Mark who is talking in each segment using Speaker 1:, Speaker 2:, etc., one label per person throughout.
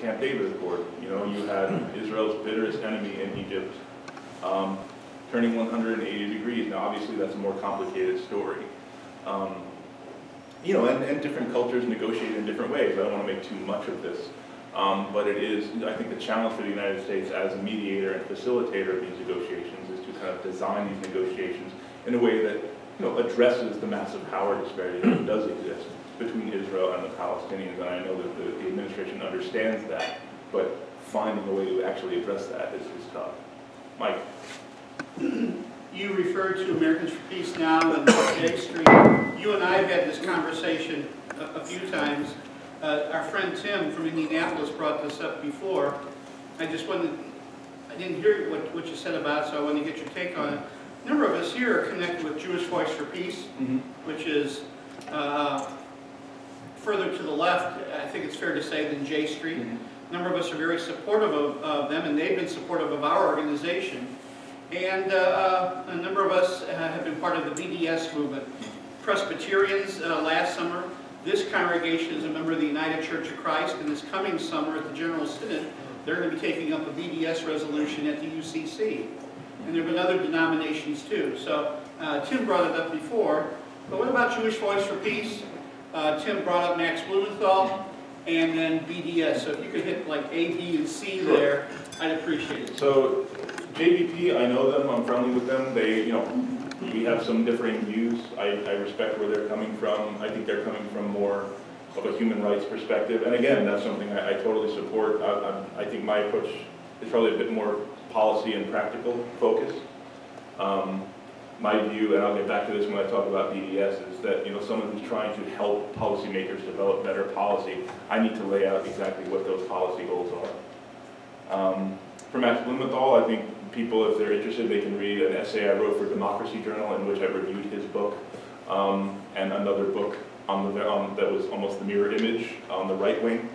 Speaker 1: Camp David Accord. You know, you had Israel's bitterest enemy in Egypt turning 180 degrees. Now, obviously, that's a more complicated story. You know, and different cultures negotiate in different ways. I don't want to make too much of this. But it is, I think, the challenge for the United States as a mediator and facilitator of these negotiations is to kind of design these negotiations in a way that, you know, addresses the massive power disparity that does exist between Israel and the Palestinians. And I know that the administration understands that, but finding a way to actually address that is tough. Mike?
Speaker 2: You referred to Americans for Peace Now and J Street. You and I have had this conversation a few times. Our friend Tim from Indianapolis brought this up before. I didn't hear what you said about it, so I want to get your take on it. A number of us here are connected with Jewish Voice for Peace, which is further to the left, I think it's fair to say, than J Street. A number of us are very supportive of them, and they've been supportive of our organization. And a number of us have been part of the BDS movement. Presbyterians last summer. This congregation is a member of the United Church of Christ, and this coming summer at the General Synod, they're going to be taking up a BDS resolution at the UCC. And there have been other denominations too. So Tim brought it up before, but what about Jewish Voice for Peace? Tim brought up Max Blumenthal, and then BDS. So if you could hit like A, B, and C there, I'd appreciate it.
Speaker 1: So JVP, I know them, I'm friendly with them. They, you know, we have some differing views. I respect where they're coming from. I think they're coming from more of a human rights perspective. And again, that's something I totally support. I think my approach is probably a bit more policy and practical focused. My view, and I'll get back to this when I talk about BDS, is that, you know, someone who's trying to help policymakers develop better policy, I need to lay out exactly what those policy goals are. For Max Blumenthal, I think people, if they're interested, they can read an essay I wrote for Democracy Journal in which I reviewed his book, and another book that was almost the mirror image on the right wing,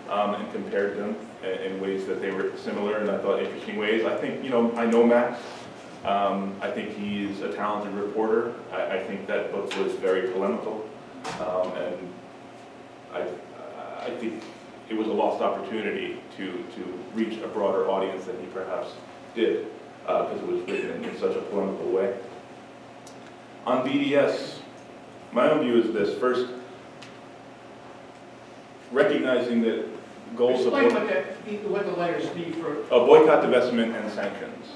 Speaker 1: and compared them in ways that they were similar, and I thought interesting ways. I think, you know, I know Max. I think he's a talented reporter. I think that book was very polemical, and I think it was a lost opportunity to reach a broader audience than he perhaps did, because it was written in such a polemical way. On BDS, my own view is this. First, recognizing that goals of...
Speaker 2: Explain what the letters mean for...
Speaker 1: boycott, divestment, and sanctions.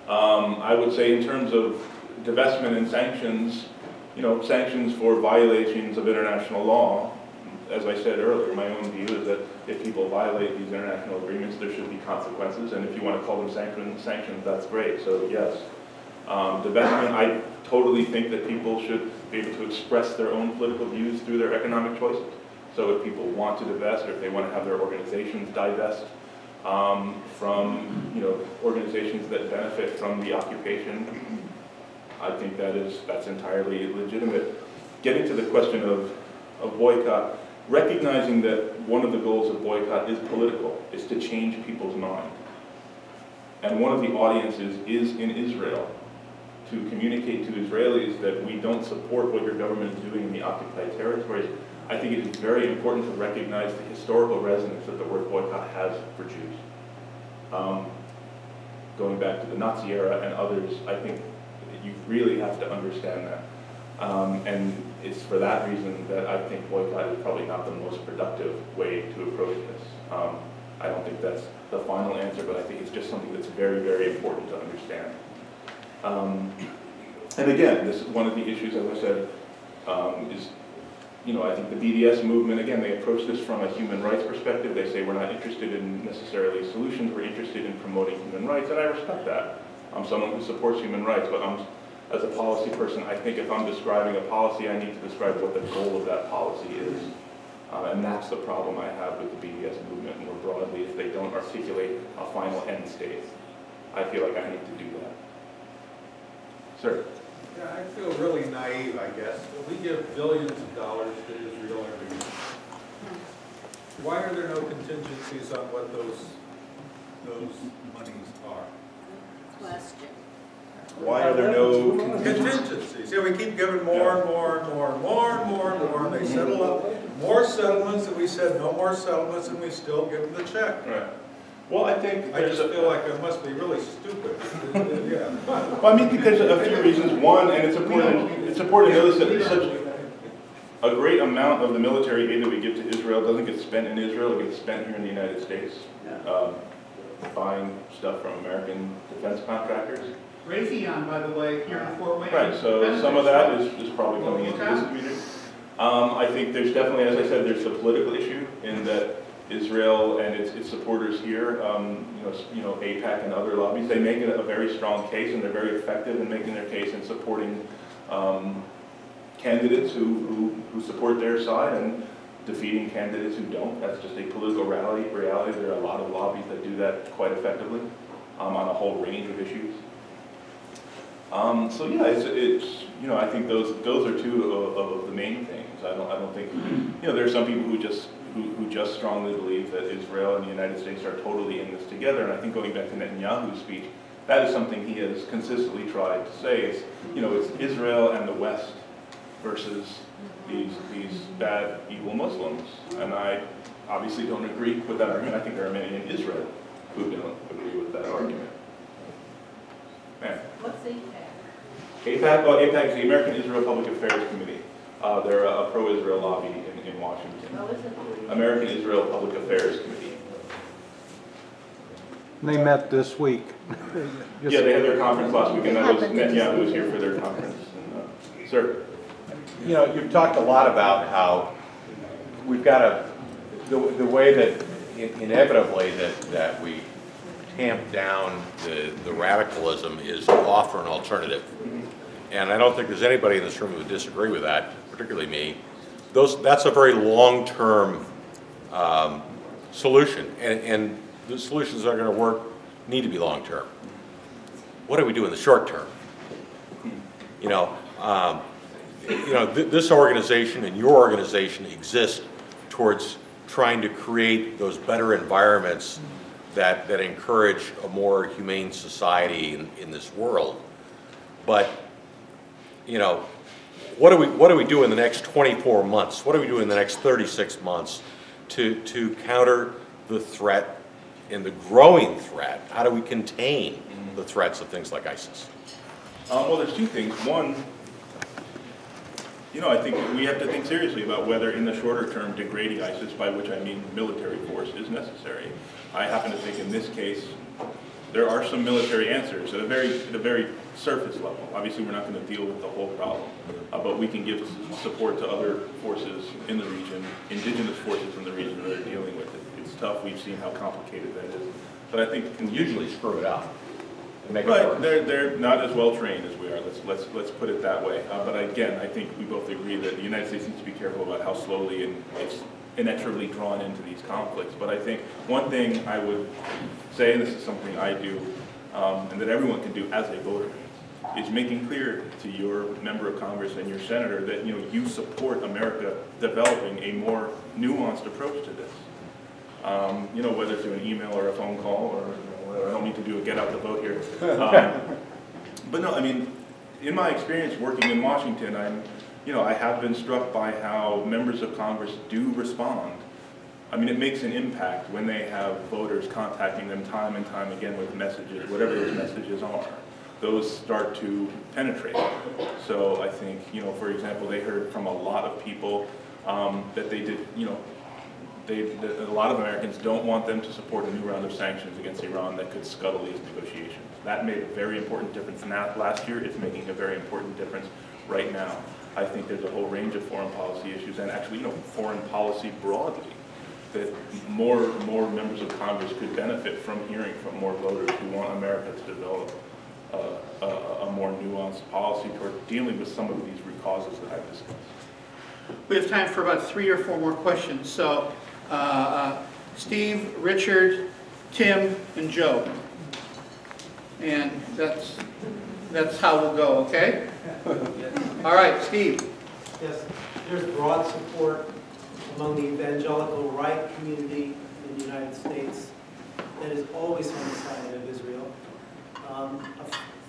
Speaker 1: I would say in terms of divestment and sanctions, you know, sanctions for violations of international law, as I said earlier, my own view is that if people violate these international agreements, there should be consequences, and if you want to call them sanctions, that's great, so yes. Divestment, I totally think that people should be able to express their own political views through their economic choices. So if people want to divest, or if they want to have their organizations divest from, you know, organizations that benefit from the occupation, I think that's entirely legitimate. Getting to the question of boycott, recognizing that one of the goals of boycott is political, is to change people's mind. And one of the audiences is in Israel, to communicate to Israelis that we don't support what your government is doing in the occupied territories. I think it is very important to recognize the historical resonance that the word boycott has for Jews. Going back to the Nazi era and others, I think you really have to understand that. And it's for that reason that I think boycott is probably not the most productive way to approach this. I don't think that's the final answer, but I think it's just something that's very, very important to understand. And again, this is one of the issues, as I said, is, you know, I think the BDS movement, again, they approach this from a human rights perspective. They say we're not interested in necessarily solutions, we're interested in promoting human rights, and I respect that. I'm someone who supports human rights, but as a policy person, I think if I'm describing a policy, I need to describe what the goal of that policy is. And that's the problem I have with the BDS movement more broadly, is they don't articulate a final end state. I feel like I need to do that. Sir?
Speaker 3: Yeah, I feel really naive, I guess. We give billions of dollars to Israel every year. Why are there no contingencies on what those monies are?
Speaker 4: Question.
Speaker 1: Why are there no
Speaker 3: contingencies? Yeah, we keep giving more and more and more and more and more and more, and they settle up. more settlements, and we said no more settlements, and we still give them the check.
Speaker 1: Right. Well, I think
Speaker 3: I
Speaker 1: there's
Speaker 3: just feel like I must be really stupid. Yeah.
Speaker 1: Well, I mean, there's a few reasons. One, and it's important to notice that such a great amount of the military aid that we give to Israel doesn't get spent in Israel, it gets spent here in the United States, buying stuff from American defense contractors.
Speaker 2: Raytheon, by the way, here in Fort Wayne.
Speaker 1: Right, so some of that is probably coming into this community. I think there's definitely, as I said, there's the political issue in that Israel and its supporters here, AIPAC and other lobbies, they make a very strong case, and they're very effective in making their case and supporting candidates who support their side and defeating candidates who don't. That's just a political reality. There are a lot of lobbies that do that quite effectively on a whole range of issues. So yeah, it's I think those are two of the main things. I don't think there are some people who just strongly believe that Israel and the United States are totally in this together. And I think going back to Netanyahu's speech, that is something he has consistently tried to say. It's Israel and the West versus these bad, evil Muslims. And I obviously don't agree with that argument. I think there are many in Israel who don't agree with that argument. Man.
Speaker 4: What's AIPAC?
Speaker 1: AIPAC is the American Israel Public Affairs Committee. They're a pro-Israel lobby in Washington.
Speaker 4: Oh, is it?
Speaker 1: American Israel Public Affairs Committee.
Speaker 5: They met this week.
Speaker 1: Yeah, they had their conference last week, and that was Netanyahu was here for their conference. And, sir?
Speaker 6: You've talked a lot about how we've got the way that inevitably that we tamp down the radicalism is to offer an alternative. And I don't think there's anybody in this room who would disagree with that, particularly me. That's a very long-term solution, and the solutions that are going to work need to be long-term. What do we do in the short term? This organization and your organization exist towards trying to create those better environments that encourage a more humane society in this world. But what do we do in the next 24 months? What do we do in the next 36 months to counter the threat and the growing threat? How do we contain the threats of things like ISIS?
Speaker 1: Well, there's two things. One, I think we have to think seriously about whether in the shorter term degrading ISIS, by which I mean military force, is necessary. I happen to think in this case there are some military answers at a very surface level. Obviously, we're not going to deal with the whole problem, but we can give support to other forces in the region, indigenous forces in the region that are dealing with it. It's tough. We've seen how complicated that is. But I think
Speaker 6: Can usually screw it up and make it
Speaker 1: right,
Speaker 6: worse.
Speaker 1: they're not as well trained as we are. Let's put it that way. But again, I think we both agree that the United States needs to be careful about how slowly and it's inexorably drawn into these conflicts. But I think one thing I would say, and this is something I do, and that everyone can do as a voter, is making clear to your member of Congress and your senator that you support America developing a more nuanced approach to this. Whether through an email or a phone call or I don't need to do a get out the vote here. But no, I mean, in my experience working in Washington, I have been struck by how members of Congress do respond. I mean, it makes an impact when they have voters contacting them time and time again with messages, whatever those messages are. Those start to penetrate. So I think, for example, they heard from a lot of people that they did, that a lot of Americans don't want them to support a new round of sanctions against Iran that could scuttle these negotiations. That made a very important difference last year. It's making a very important difference right now. I think there's a whole range of foreign policy issues and actually, foreign policy broadly that more members of Congress could benefit from hearing from more voters who want America to develop a more nuanced policy toward dealing with some of these root causes that I've discussed.
Speaker 2: We have time for about 3 or 4 more questions. So, Steve, Richard, Tim, and Joe. And that's how we'll go, okay? All right, Steve.
Speaker 7: Yes, there's broad support among the evangelical right community in the United States that is always on the side of Israel. A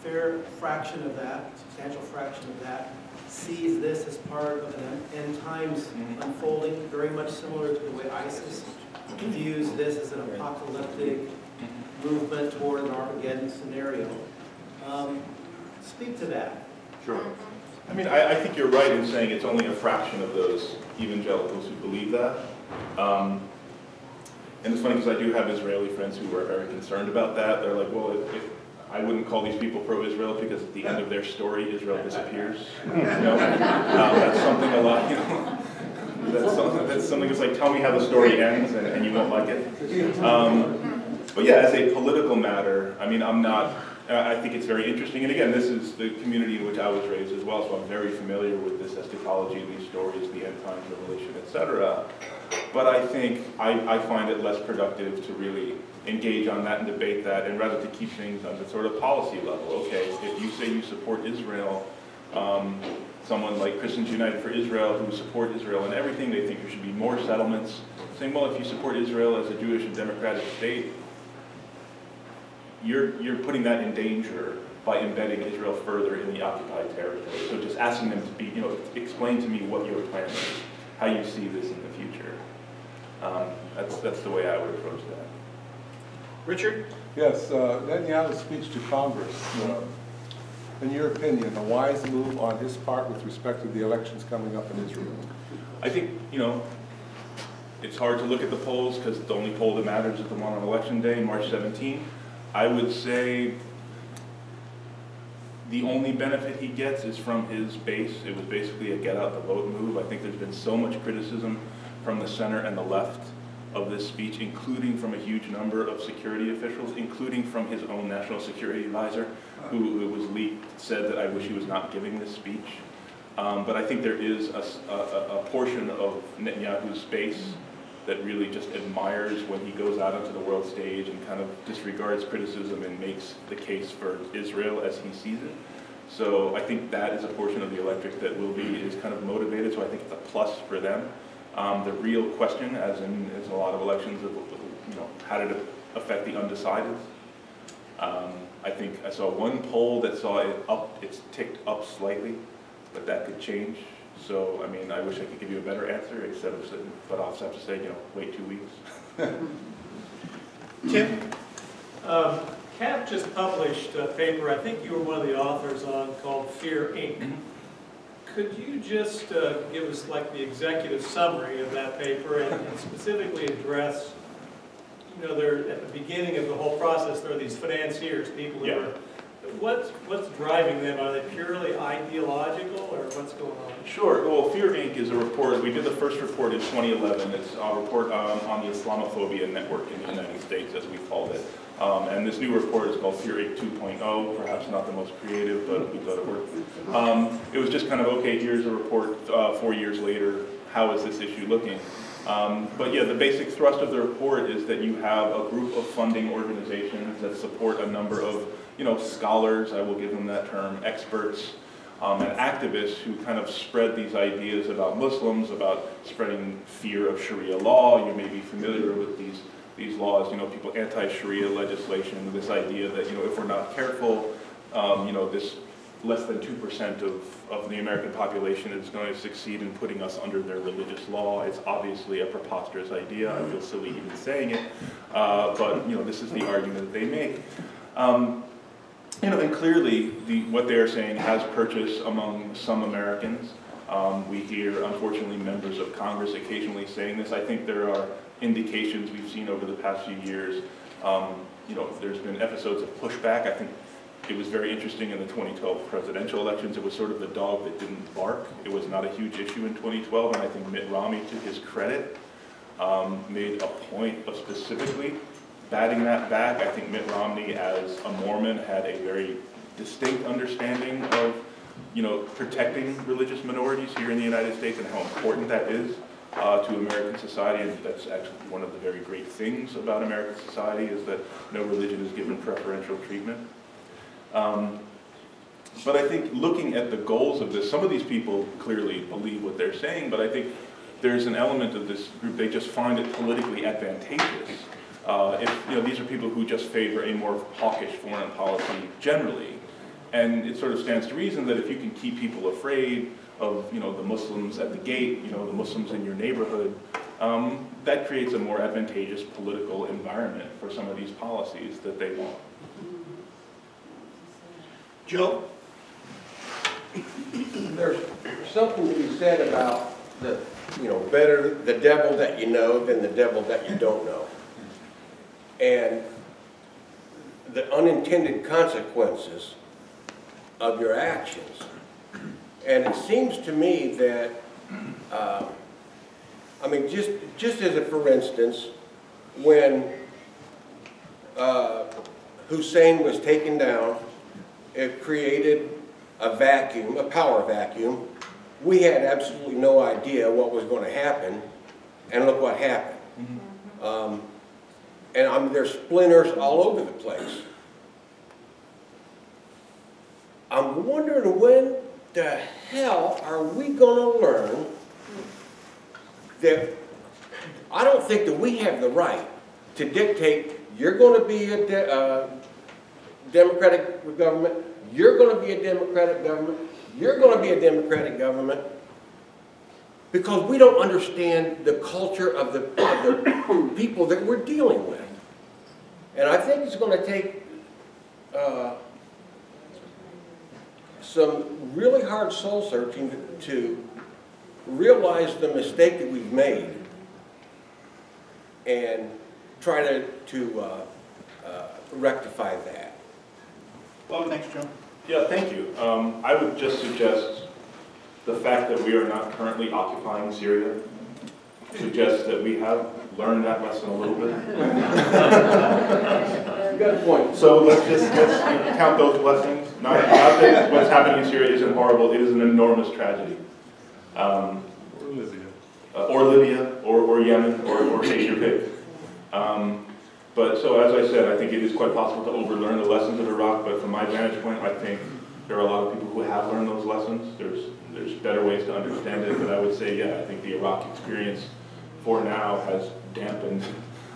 Speaker 7: fair fraction of that, substantial fraction of that, sees this as part of an end times unfolding, very much similar to the way ISIS views this as an apocalyptic movement toward an Armageddon scenario. Speak to that.
Speaker 1: Sure. I mean, I think you're right in saying it's only a fraction of those evangelicals who believe that. And it's funny because I do have Israeli friends who are very concerned about that. They're like, well, if I wouldn't call these people pro-Israel because at the end of their story, Israel disappears. That's something a lot, that's something that's like, tell me how the story ends and you won't like it. But yeah, as a political matter, I mean, I think it's very interesting. And again, this is the community in which I was raised as well, so I'm very familiar with this eschatology, these stories, the end times, Revelation, etc. But I think I find it less productive to really engage on that and debate that, and rather to keep things on the sort of policy level. Okay, if you say you support Israel, someone like Christians United for Israel who support Israel and everything, they think there should be more settlements, saying, well, if you support Israel as a Jewish and democratic state, you're putting that in danger by embedding Israel further in the occupied territory. So just asking them to be, explain to me what your plan is, how you see this in the future. That's the way I would approach that.
Speaker 2: Richard?
Speaker 4: Yes, Netanyahu's speech to Congress, in your opinion, a wise move on his part with respect to the elections coming up in Israel?
Speaker 1: I think, it's hard to look at the polls because the only poll that matters is the one on election day, March 17. I would say the only benefit he gets is from his base. It was basically a get out the vote move. I think there's been so much criticism from the center and the left of this speech, including from a huge number of security officials, including from his own national security advisor, who it was leaked, said that I wish he was not giving this speech. But I think there is a portion of Netanyahu's base that really just admires when he goes out onto the world stage and kind of disregards criticism and makes the case for Israel as he sees it. So I think that is a portion of the electorate that is kind of motivated, so I think it's a plus for them. The real question, as in a lot of elections, how did it affect the undecideds? I think I saw one poll that saw it up, it's ticked up slightly, but that could change. So, I mean, I wish I could give you a better answer, instead of saying, but I'll just have to say, wait 2 weeks.
Speaker 2: Tim?
Speaker 5: CAP just published a paper, I think you were one of the authors on, called Fear, Inc. Could you just give us like the executive summary of that paper and specifically address, there at the beginning of the whole process, there are these financiers, people who are, what's driving them? Are they purely ideological, or what's going on?
Speaker 1: Sure. Well, Fear, Inc. is a report. We did the first report in 2011. It's a report on the Islamophobia network in the United States, as we called it. And this new report is called Fear, Inc. 2.0, perhaps not the most creative, but we thought it worked. It was just kind of, okay, here's a report 4 years later. How is this issue looking? But yeah, the basic thrust of the report is that you have a group of funding organizations that support a number of scholars, I will give them that term, experts, and activists who kind of spread these ideas about Muslims, about spreading fear of Sharia law. You may be familiar with these laws, people anti-Sharia legislation, this idea that, if we're not careful, this less than 2% of the American population is going to succeed in putting us under their religious law. It's obviously a preposterous idea. I feel silly even saying it, but this is the argument that they make. And clearly, what they are saying has purchase among some Americans. We hear, unfortunately, members of Congress occasionally saying this. I think there are indications we've seen over the past few years. There's been episodes of pushback. I think it was very interesting in the 2012 presidential elections. It was sort of the dog that didn't bark. It was not a huge issue in 2012, and I think Mitt Romney, to his credit, made a point of specifically batting that back. I think Mitt Romney, as a Mormon, had a very distinct understanding of, protecting religious minorities here in the United States and how important that is to American society. And that's actually one of the very great things about American society, is that no religion is given preferential treatment. But I think looking at the goals of this, some of these people clearly believe what they're saying, but I think there's an element of this group, they just find it politically advantageous. These are people who just favor a more hawkish foreign policy generally. And it sort of stands to reason that if you can keep people afraid of, you know, the Muslims at the gate, you know, the Muslims in your neighborhood, that creates a more advantageous political environment for some of these policies that they want.
Speaker 2: Joe?
Speaker 8: There's something to be said about the, you know, better the devil that you know than the devil that you don't know. And the unintended consequences of your actions. And it seems to me that, I mean, just as a for instance, when Hussein was taken down, it created a vacuum, a power vacuum. We had absolutely no idea what was going to happen, and look what happened. And I mean, there's splinters all over the place. I'm wondering when the hell are we going to learn that I don't think that we have the right to dictate you're going to be a Democratic government, you're going to be a Democratic government, you're going to be a Democratic government, because we don't understand the culture of the people that we're dealing with. And I think it's going to take some really hard soul searching to realize the mistake that we've made and try to rectify that.
Speaker 2: Well, thanks, Joe.
Speaker 1: Yeah, thank you. I would just suggest the fact that we are not currently occupying Syria suggests that we have learned that lesson a little bit.
Speaker 8: You got a point.
Speaker 1: So let's count those blessings. Not that what's happening in Syria isn't horrible, it is an enormous tragedy. Or Libya, or Yemen, or take your pick. But so as I said, I think it is quite possible to overlearn the lessons of Iraq, but from my vantage point, I think there are a lot of people who have learned those lessons. There's better ways to understand it, but I would say, yeah, I think the Iraq experience for now has dampened,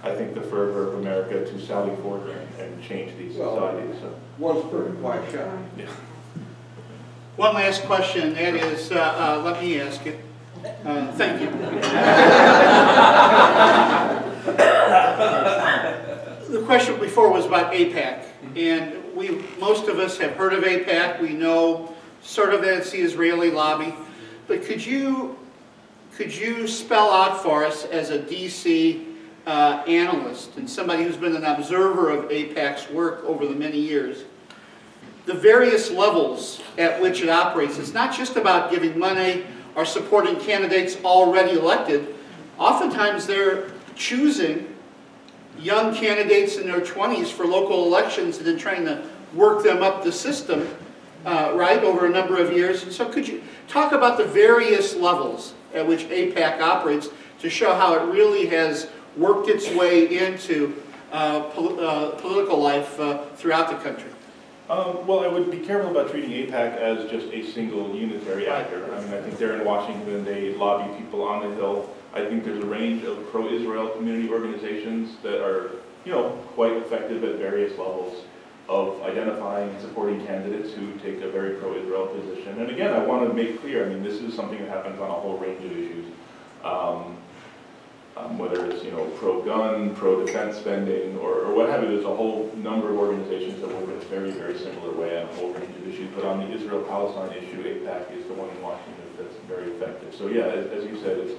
Speaker 1: I think, the fervor of America to sally forward and change these societies. So.
Speaker 8: One's perfect, why shot?
Speaker 1: Yeah.
Speaker 2: One last question, that is, let me ask it. Thank you. The question before was about AIPAC, and most of us have heard of AIPAC. We know sort of that it's the Israeli lobby, but could you spell out for us as a DC analyst and somebody who's been an observer of AIPAC's work over the many years, the various levels at which it operates? It's not just about giving money or supporting candidates already elected. Oftentimes they're choosing young candidates in their 20s for local elections and then trying to work them up the system, right, over a number of years. And so could you talk about the various levels at which AIPAC operates to show how it really has worked its way into political life throughout the country?
Speaker 1: Well, I would be careful about treating AIPAC as just a single unitary actor. I mean, I think they're in Washington, they lobby people on the Hill. I think there's a range of pro-Israel community organizations that are, you know, quite effective at various levels of identifying and supporting candidates who take a very pro-Israel position. And again, I want to make clear, I mean, this is something that happens on a whole range of issues. Whether it's, you know, pro-gun, pro-defense spending, or what have you, there's a whole number of organizations that work in a very, very similar way on a whole range of issues. But on the Israel-Palestine issue, AIPAC is the one in Washington that's very effective. So yeah, as you said, it's,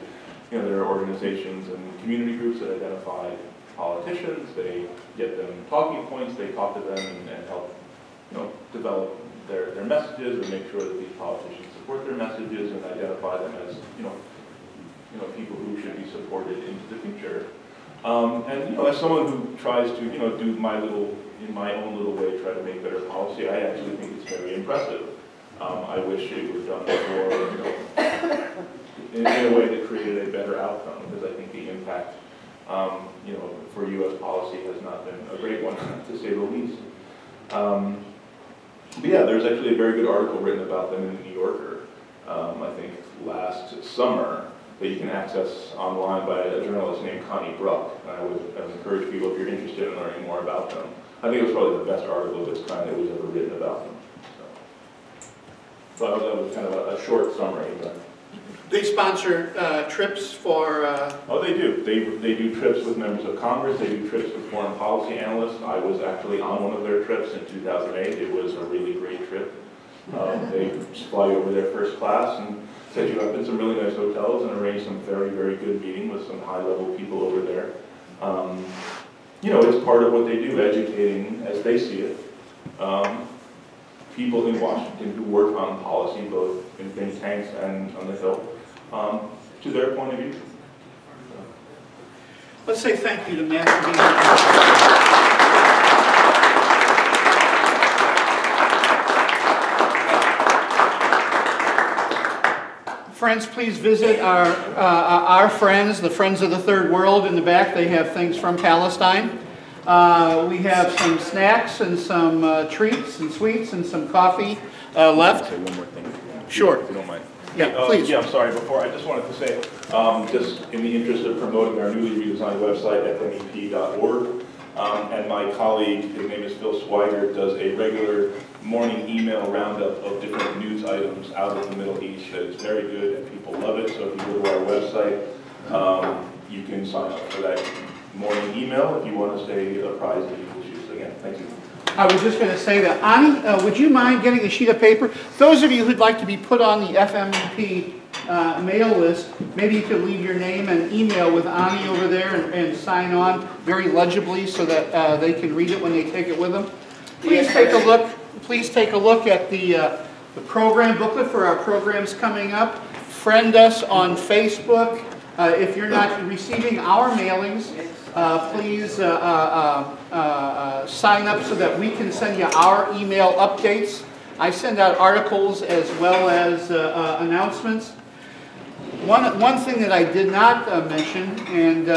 Speaker 1: you know, there are organizations and community groups that identify politicians, they get them talking points, they talk to them and help, you know, develop their messages or make sure that these politicians support their messages and identify them as, you know, people who should be supported into the future. And, you know, as someone who tries to, you know, do in my own little way, try to make better policy, I actually think it's very impressive. I wish it was done before, you know, in a way that created a better outcome, because I think the impact, you know, for U.S. policy has not been a great one, to say the least. But yeah, there's actually a very good article written about them in the New Yorker, I think last summer, that you can access online by a journalist named Connie Bruck. And I would encourage people, if you're interested in learning more about them. I think it was probably the best article of its kind that was ever written about them. So. So that was kind of a short summary, but.
Speaker 2: They sponsor trips for,
Speaker 1: Oh, they do. They do trips with members of Congress. They do trips with foreign policy analysts. I was actually on one of their trips in 2008. It was a really great trip. They fly you over there first class and set you up in some really nice hotels and arrange some very, very good meeting with some high-level people over there. You know, it's part of what they do, educating, as they see it, people in Washington who work on policy, both in think tanks and on the Hill, to their point of view.
Speaker 2: let's say thank you to Matt for being here. Friends, please visit our friends, the Friends of the Third World in the back. They have things from Palestine. We have some snacks and some treats and sweets and some coffee left.
Speaker 1: Say one more thing.
Speaker 2: Sure.
Speaker 1: If you don't mind.
Speaker 2: Yeah, please.
Speaker 1: Yeah, I'm sorry. Before, I just wanted to say, just in the interest of promoting our newly redesigned website, fmep.org, and my colleague, his name is Phil Swigert, does a regular morning email roundup of different news items out of the Middle East that is very good and people love it. So if you go to our website, you can sign up for that morning email if you want to stay apprised of these issues. Again, thank you.
Speaker 2: I was just going to say that, Ani, would you mind getting a sheet of paper? Those of you who'd like to be put on the FMEP mail list, maybe you could leave your name and email with Ani over there and sign on very legibly so that they can read it when they take it with them. Please take a look. Please take a look at the program booklet for our programs coming up. Friend us on Facebook. If you're not receiving our mailings, please sign up so that we can send you our email updates. I send out articles as well as announcements. One thing that I did not mention and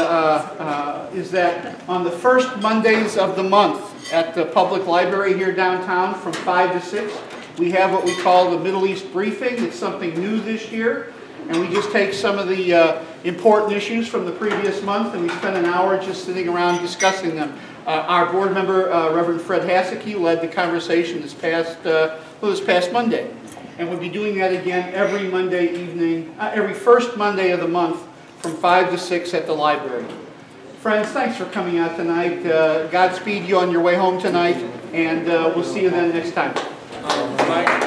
Speaker 2: is that on the first Mondays of the month at the public library here downtown from 5 to 6, we have what we call the Middle East Briefing. It's something new this year. And we just take some of the important issues from the previous month and we spend an hour just sitting around discussing them. Our board member, Reverend Fred Haseke, led the conversation this past Monday. And we'll be doing that again every Monday evening, every first Monday of the month from 5 to 6 at the library. Friends, thanks for coming out tonight. Godspeed you on your way home tonight, and we'll see you then next time.
Speaker 8: Mike?